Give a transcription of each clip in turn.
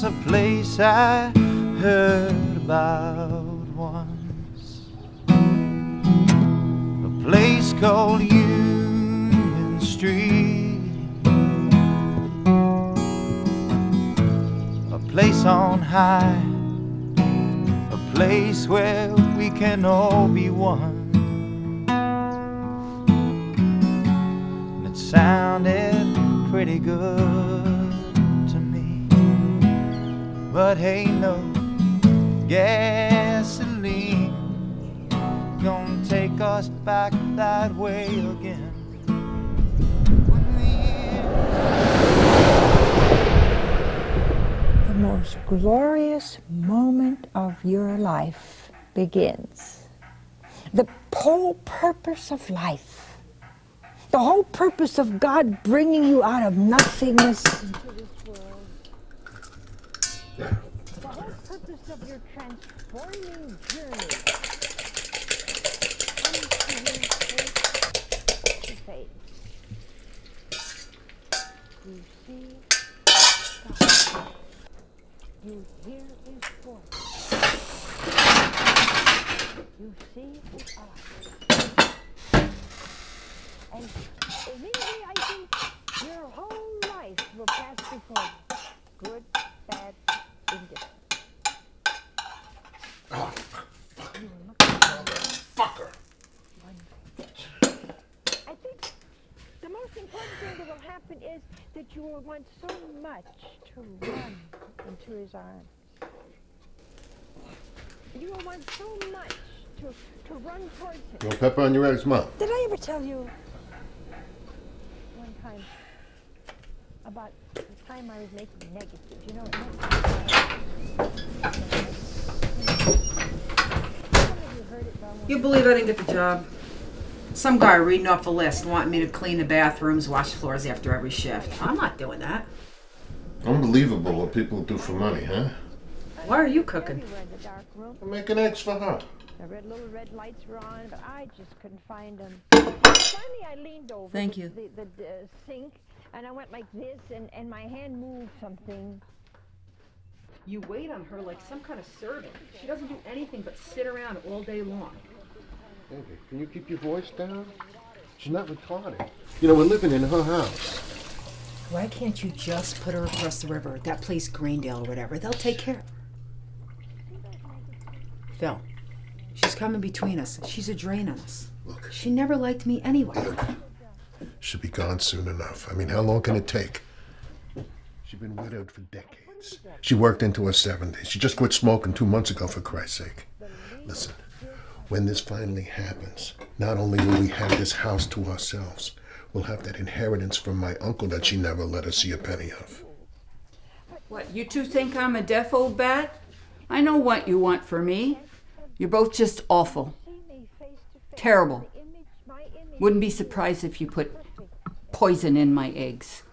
There's a place I heard about once, a place called Union Street, a place on high, a place where we can all be one. And it sounded pretty good to me, but hey, no gasoline gonna take us back that way again. The most glorious moment of your life begins. The whole purpose of life, the whole purpose of God bringing you out of nothingness into this world, the whole purpose of your transforming journey comes to you face to face. You see God. You hear His voice. You see His eyes. And immediately I think your whole life will pass before you. Good, bad, indifferent. Oh, fucking motherfucker. I think the most important thing that will happen is that you will want so much to run into His arms. You will want so much to run towards Him. No pepper on your eggs, Mom. Did I ever tell you one time about the time I was making negatives? You know, You believe I didn't get the job? Some guy reading off a list wanting me to clean the bathrooms, wash floors after every shift. I'm not doing that. Unbelievable what people do for money, huh? Why are you cooking? I'm making eggs for her. The little red lights were on, but I just couldn't find them. Finally, I leaned over Thank you. the sink, and I went like this, and my hand moved something. You wait on her like some kind of servant. She doesn't do anything but sit around all day long. Baby, can you keep your voice down? She's not retarded. You know, we're living in her house. Why can't you just put her across the river, that place Greendale or whatever? They'll take care of her. Phil, she's coming between us. She's a drain on us. Look. She never liked me anyway. Look. She'll be gone soon enough. I mean, how long can it take? She's been widowed for decades. She worked into her 70s. She just quit smoking 2 months ago, for Christ's sake. Listen, when this finally happens, not only will we have this house to ourselves, we'll have that inheritance from my uncle that she never let us see a penny of. What, you two think I'm a deaf old bat? I know what you want for me. You're both just awful. Terrible. Wouldn't be surprised if you put poison in my eggs.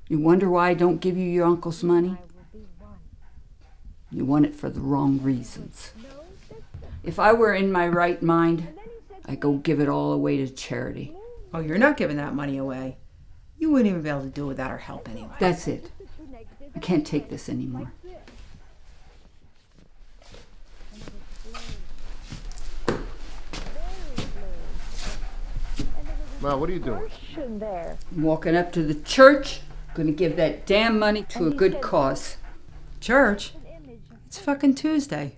You wonder why I don't give you your uncle's money? You want it for the wrong reasons. If I were in my right mind, I'd go give it all away to charity. Oh, you're not giving that money away. You wouldn't even be able to do it without her help anyway. That's it. I can't take this anymore. Ma, what are you doing? I'm walking up to the church, gonna give that damn money to a good cause. Church? It's fucking Tuesday.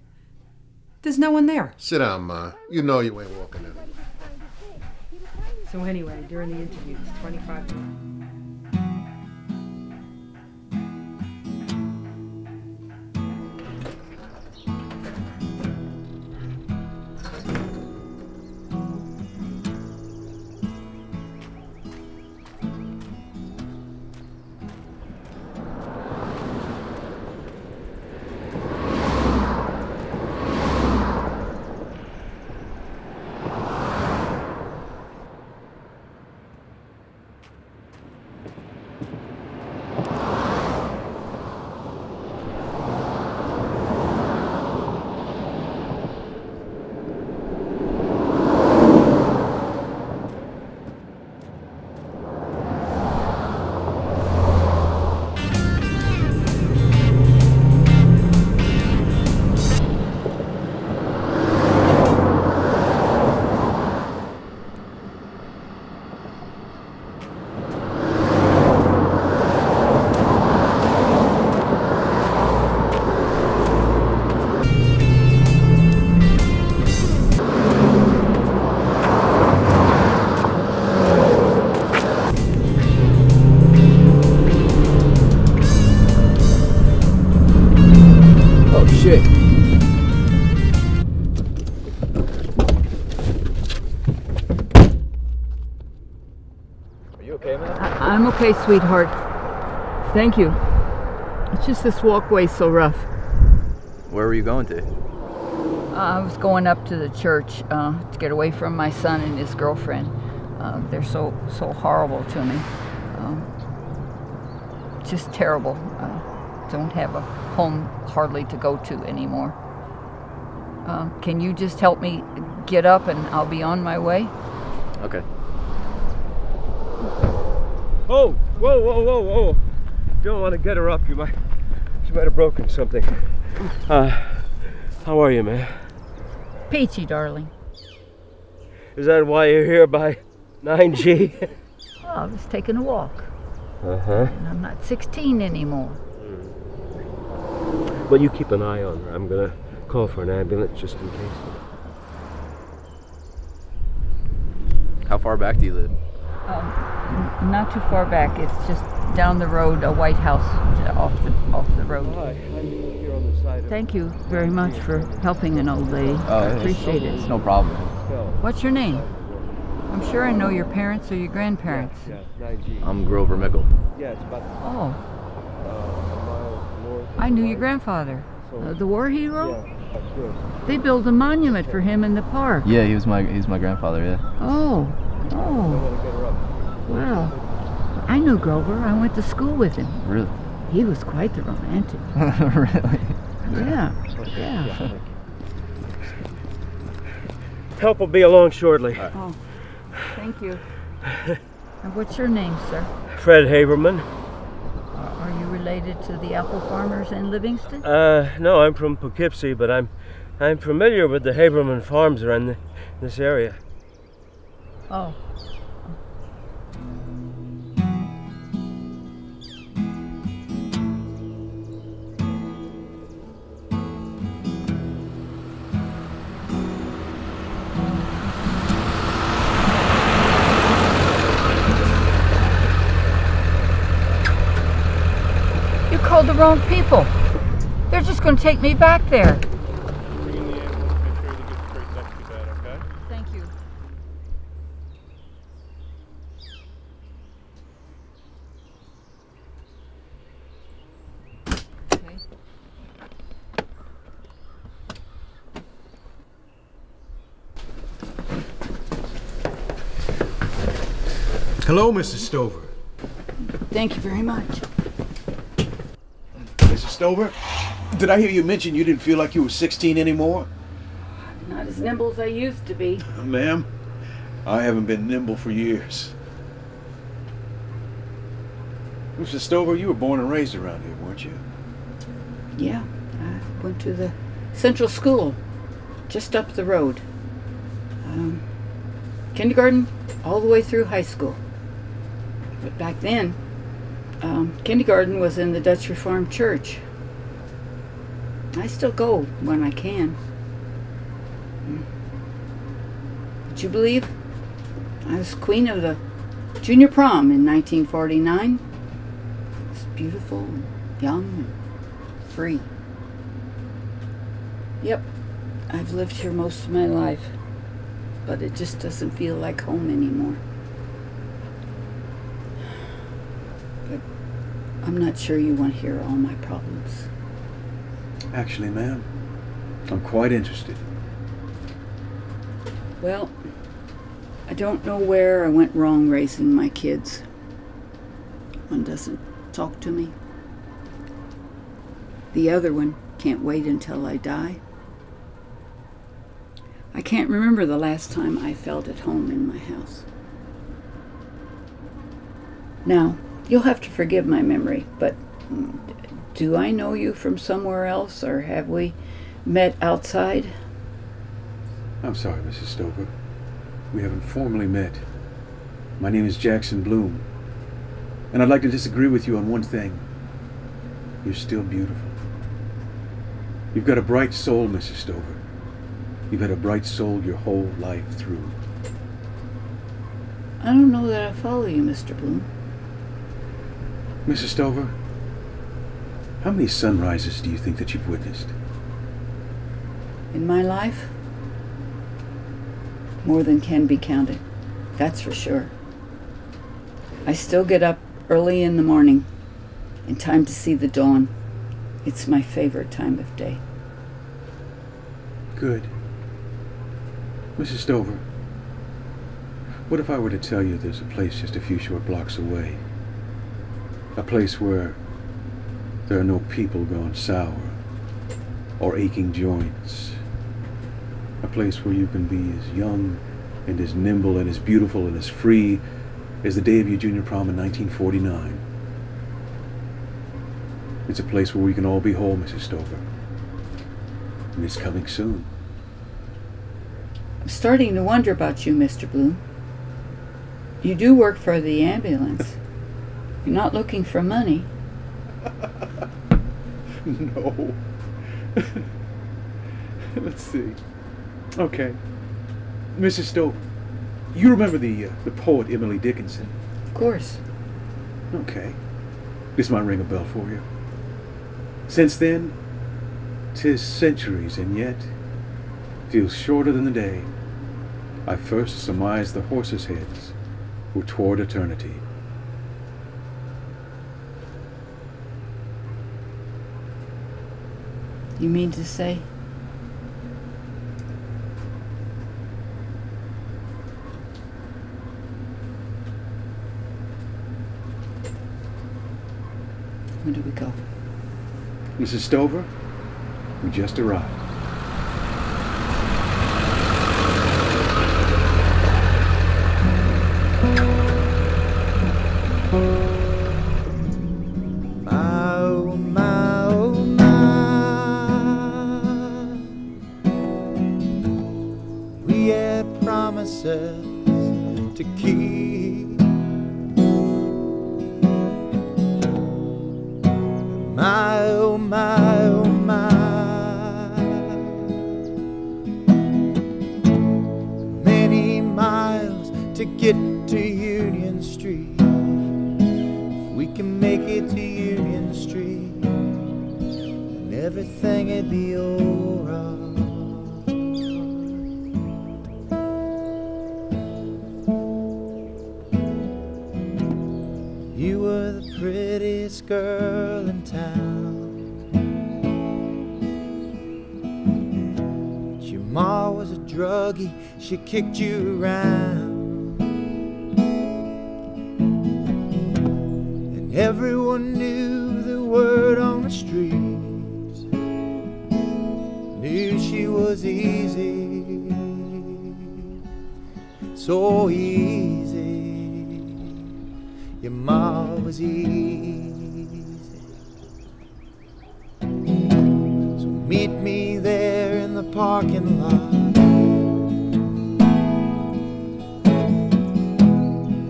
There's no one there. Sit down, Ma. You know you ain't walking in. So anyway, during the interview, it's 25 minutes. okay, sweetheart. Thank you. It's just this walkway's so rough. Where were you going to? I was going up to the church to get away from my son and his girlfriend. They're so horrible to me. Just terrible. Don't have a home hardly to go to anymore. Can you just help me get up and I'll be on my way? Okay. Oh, whoa. You don't want to get her up. She might have broken something. How are you, man? Peachy, darling. Is that why you're here by 9G? Oh, I was taking a walk. Uh-huh. And I'm not 16 anymore. Well, you keep an eye on her. I'm gonna call for an ambulance just in case. How far back do you live? Not too far back. It's just down the road, a white house off the road. Hi, I'm here on the side of... Thank you very much for helping an old lady. I appreciate it. It's no problem. What's your name? I'm sure I know your parents or your grandparents. Yeah, 9G. I'm Grover Mickle. Yeah, it's about Oh, a mile north. I knew your grandfather. The war hero? Yeah, that's good. They built a monument for him in the park. Yeah, he's my grandfather, yeah. Oh, I want to get her up. well. I knew Grover. I went to school with him. Really? He was quite the romantic. Really? Yeah. Help will be along shortly. Oh, thank you. And what's your name, sir? Fred Haberman. Are you related to the apple farmers in Livingston? No, I'm from Poughkeepsie, but I'm familiar with the Haberman farms around this area. Oh. You called the wrong people. They're just going to take me back there. Bring in the ambulance, make sure they get straight next to that, okay? Thank you. Okay. Hello, Mrs. Stover. Thank you very much. Mrs. Stover, did I hear you mention you didn't feel like you were 16 anymore? Not as nimble as I used to be. Ma'am, I haven't been nimble for years. Mrs. Stover, you were born and raised around here, weren't you? Yeah, I went to the central school, just up the road. Kindergarten all the way through high school. But back then, kindergarten was in the Dutch Reformed Church. I still go when I can. Would you believe I was queen of the junior prom in 1949? It was beautiful and young and free. Yep, I've lived here most of my life, but it just doesn't feel like home anymore. But I'm not sure you want to hear all my problems. Actually, ma'am, I'm quite interested. Well, I don't know where I went wrong raising my kids. One doesn't talk to me. The other one can't wait until I die. I can't remember the last time I felt at home in my house. Now, you'll have to forgive my memory, but do I know you from somewhere else, or have we met outside? I'm sorry, Mrs. Stover. We haven't formally met. My name is Jackson Bloom, and I'd like to disagree with you on one thing. You're still beautiful. You've got a bright soul, Mrs. Stover. You've had a bright soul your whole life through. I don't know that I follow you, Mr. Bloom. Mrs. Stover, how many sunrises do you think that you've witnessed? In my life, more than can be counted. That's for sure. I still get up early in the morning, in time to see the dawn. It's my favorite time of day. Good. Mrs. Stover, what if I were to tell you there's a place just a few short blocks away? A place where there are no people gone sour or aching joints. A place where you can be as young and as nimble and as beautiful and as free as the day of your junior prom in 1949. It's a place where we can all be whole, Mrs. Stover. And it's coming soon. I'm starting to wonder about you, Mr. Bloom. You do work for the ambulance. You're not looking for money. No. Let's see. Okay. Mrs. Stover, you remember the poet Emily Dickinson? Of course. Okay. This might ring a bell for you. Since then, 'tis centuries, and yet feels shorter than the day I first surmised the horses' heads were toward eternity. You mean to say? Where do we go? Mrs. Stover, we just arrived. We had promises to keep. My, oh my, oh my. Many miles to get to Union Street. If we can make it to Union Street, then everything'd be alright. You were the prettiest girl in town, but your ma was a druggie, she kicked you around, and everyone knew the word on the streets, knew she was easy, so easy. Your ma was easy. So meet me there in the parking lot,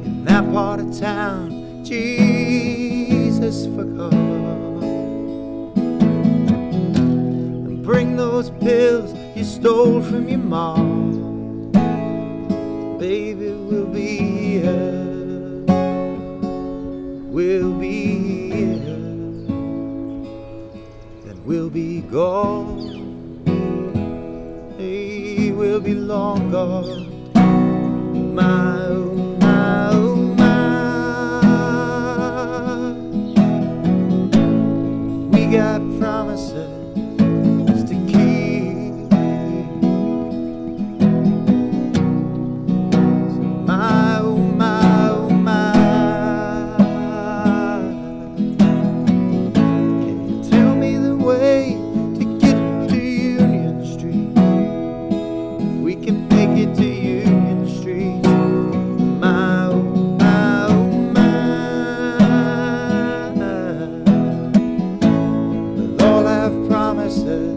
in that part of town Jesus forgot, and bring those pills you stole from your mom. Baby, we'll be here. We'll be here, then we'll be gone. Hey, we'll be long gone. My, oh my, oh my. We got promises to keep. So my, oh my. Promises